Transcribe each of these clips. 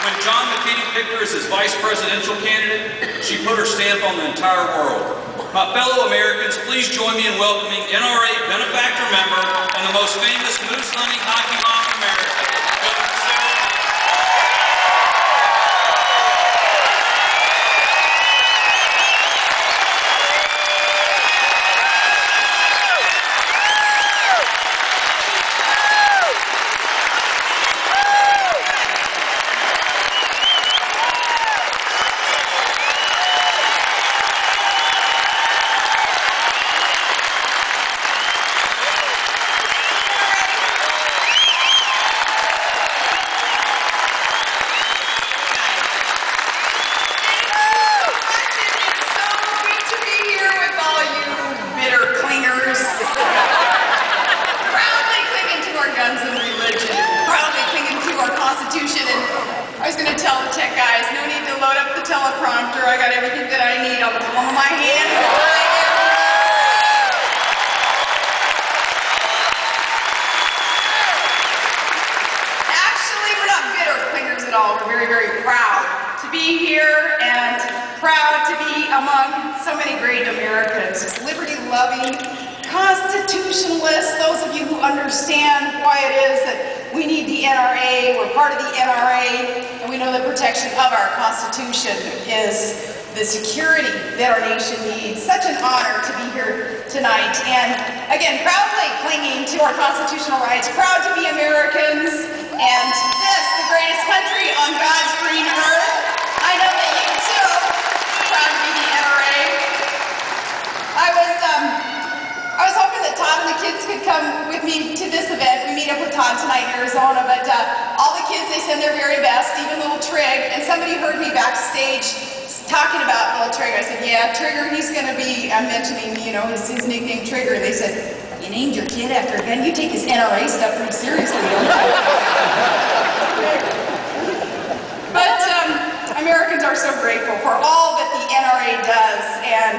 When John McCain picked her as his vice presidential candidate, she put her stamp on the entire world. My fellow Americans, please join me in welcoming NRA benefactor member and the most famous moose-hunting hockey mom in America. I was going to tell the tech guys, no need to load up the teleprompter. I got everything that I need on the palm of my hand. Actually, we're not bitter clingers at all. We're very, very proud to be here and proud to be among so many great Americans. Just liberty-loving constitutionalists, those of you who understand why it is that we need the NRA, we're part of the NRA, and we know the protection of our Constitution is the security that our nation needs. Such an honor to be here tonight, and again, proudly clinging to our constitutional rights, proud to be Americans, and this, the greatest country on God's green earth. I know that you too, proud to be the NRA. I was hoping that Todd and the kids could come with me to this event. We meet up with Todd tonight in Arizona, but all the kids, they send their very best, even little Trig, and somebody heard me backstage talking about little Trig. I said, yeah, Trigger, he's going to be mentioning, you know, his nickname Trigger. They said, you named your kid after a gun? You take this NRA stuff pretty seriously, don't you? But Americans are so grateful for all that the NRA does, and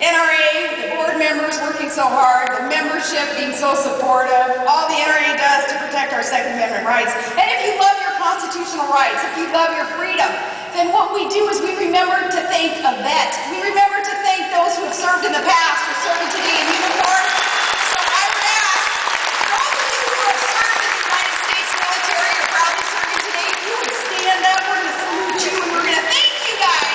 NRA, the board members working so hard, the membership being so supportive, all the NRA does to protect our Second Amendment rights. And if you love your constitutional rights, if you love your freedom, then what we do is we remember to thank a vet. We remember to thank those who have served in the past or serving today in uniform. So I would ask, for all of you who have served in the United States military or proudly serving today, if you would stand up, we're going to salute you and we're going to thank you guys.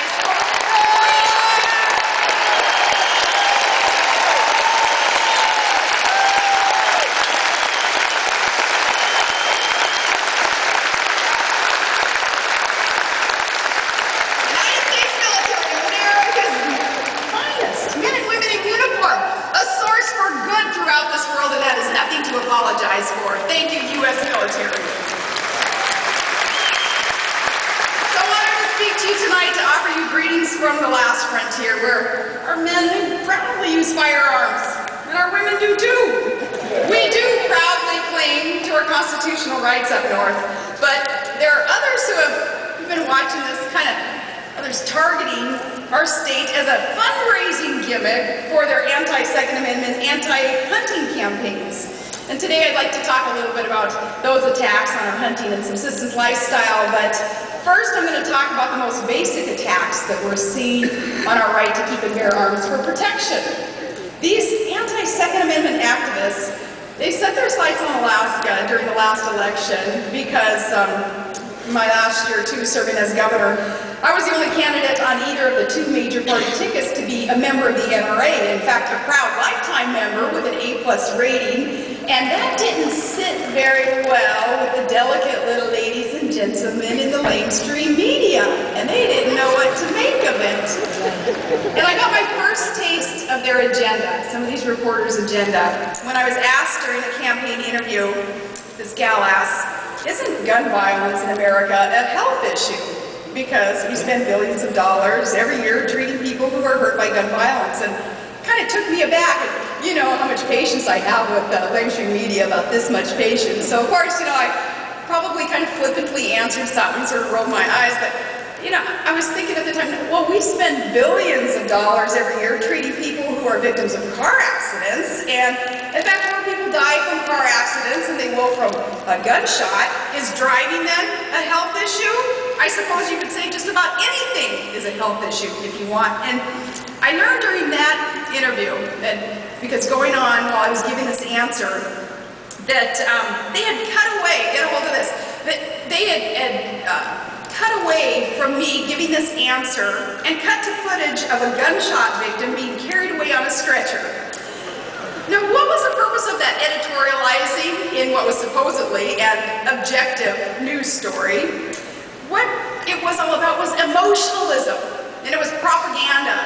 Apologize for. Thank you, U.S. military. So I wanted to speak to you tonight to offer you greetings from the last frontier, where our men proudly use firearms, and our women do too. We do proudly cling to our constitutional rights up north, but there are others who have been watching this others targeting our state as a fundraising gimmick for their anti-Second Amendment, anti-hunting campaigns. And today I'd like to talk a little bit about those attacks on our hunting and subsistence lifestyle, but first I'm going to talk about the most basic attacks that we're seeing on our right to keep and bear arms for protection. These anti-Second Amendment activists, they set their sights on Alaska during the last election because my last year too serving as governor, I was the only candidate on either of the two major party tickets to be a member of the NRA. In fact, a proud lifetime member with an A+ rating. And that didn't sit very well with the delicate little ladies and gentlemen in the mainstream media. And they didn't know what to make of it. And I got my first taste of their agenda, some of these reporters' agenda, when I was asked during a campaign interview, this gal asked, isn't gun violence in America a health issue? Because we spend billions of dollars every year treating people who are hurt by gun violence. And kind of took me aback. You know how much patience I have with mainstream media, about this much patience. So of course, you know, I probably kind of flippantly answered something, sort of rolled my eyes, but you know, I was thinking at the time, well, we spend billions of dollars every year treating people who are victims of car accidents, and in fact, more people die from car accidents than they will from a gunshot. Is driving then a health issue? I suppose you could say just about anything is a health issue if you want. And I learned during that interview, because going on while I was giving this answer, that they had cut away, get a hold of this, that they had cut away from me giving this answer and cut to footage of a gunshot victim being carried away on a stretcher. Now, what was the purpose of that editorializing in what was supposedly an objective news story? What it was all about was emotionalism, and it was propaganda.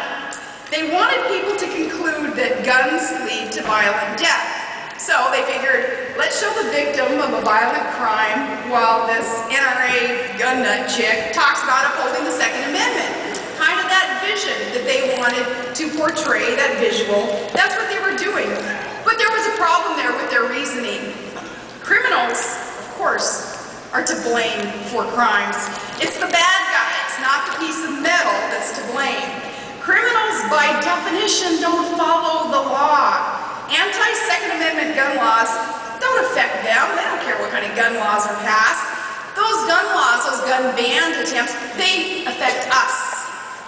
They wanted people to conclude that guns lead to violent death. So they figured, let's show the victim of a violent crime while this NRA gun nut chick talks about upholding the Second Amendment. Kind of that vision that they wanted to portray, that visual. That's what they were doing. But there was a problem there with their reasoning. Criminals, of course, are to blame for crimes. It's the bad guys, not the piece of metal, that's to blame. Criminals, by definition, don't follow the law. Anti-Second Amendment gun laws don't affect them. They don't care what kind of gun laws are passed. Those gun laws, those gun ban attempts, they affect us.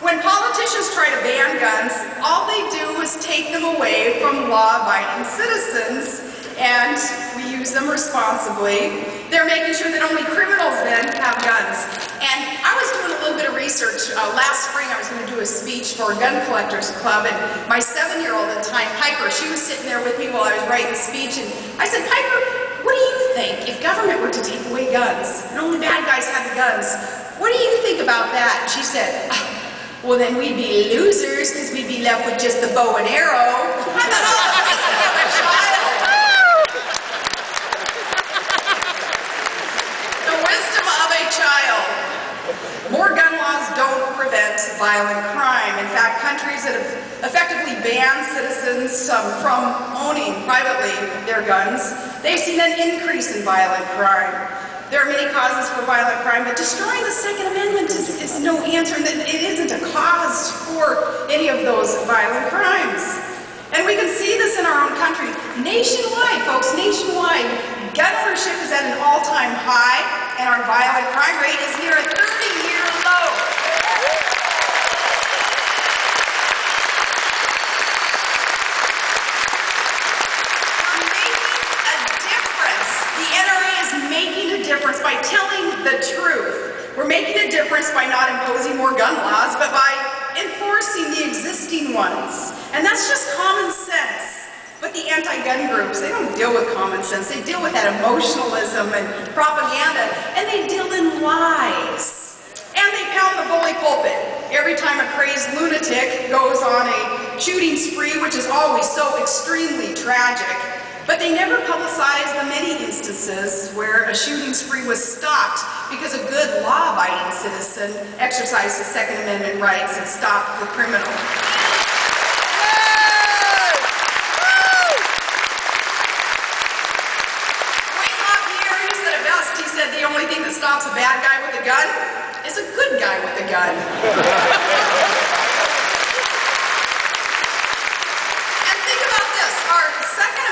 When politicians try to ban guns, all they do is take them away from law-abiding citizens, and we use them responsibly. They're making sure that only criminals then have guns. And I was doing a little bit of research. Last spring I was going to do a speech for a gun collectors club, and my 7-year-old at the time, Piper, she was sitting there with me while I was writing the speech, and I said, Piper, what do you think if government were to take away guns and only bad guys had the guns? What do you think about that? And she said, well, then we'd be losers because we'd be left with just the bow and arrow. I thought, oh, the wisdom of a child. The wisdom of a child. More gun laws don't prevent violent crime. In fact, countries that have effectively banned citizens from owning privately their guns, they've seen an increase in violent crime. There are many causes for violent crime, but destroying the Second Amendment is no answer, and it isn't a cause for any of those violent crimes. And we can see this in our own country. Nationwide, folks, nationwide, gun ownership is at an all-time high, and our violent crime rate is near a 30-year low. By telling the truth. We're making a difference by not imposing more gun laws, but by enforcing the existing ones. And that's just common sense. But the anti-gun groups, they don't deal with common sense. They deal with that emotionalism and propaganda, and they deal in lies. And they pound the bully pulpit every time a crazed lunatic goes on a shooting spree, which is always so extremely tragic. But they never publicize the many instances where a shooting spree was stopped because a good law-abiding citizen exercised his Second Amendment rights and stopped the criminal. Wayne LaPierre, he said it best. He said the only thing that stops a bad guy with a gun is a good guy with a gun.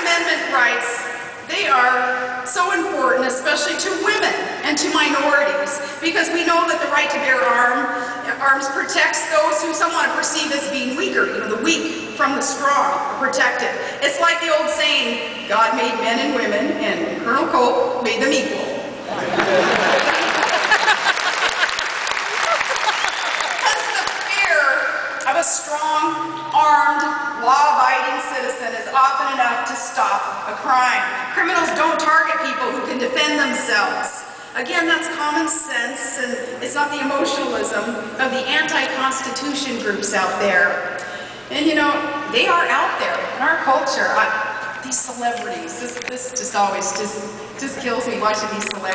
Amendment rights, they are so important, especially to women and to minorities, because we know that the right to bear arms protects those who some want to perceive as being weaker, the weak from the strong, protected. It's like the old saying, God made men and women, and Colonel Cope made them equal. Because the fear of a strong, armed, law-abiding citizen is often enough to stop a crime. Criminals don't target people who can defend themselves. Again, that's common sense, and it's not the emotionalism of the anti-Constitution groups out there. And you know, they are out there in our culture. These celebrities, this just always just kills me watching these celebrities.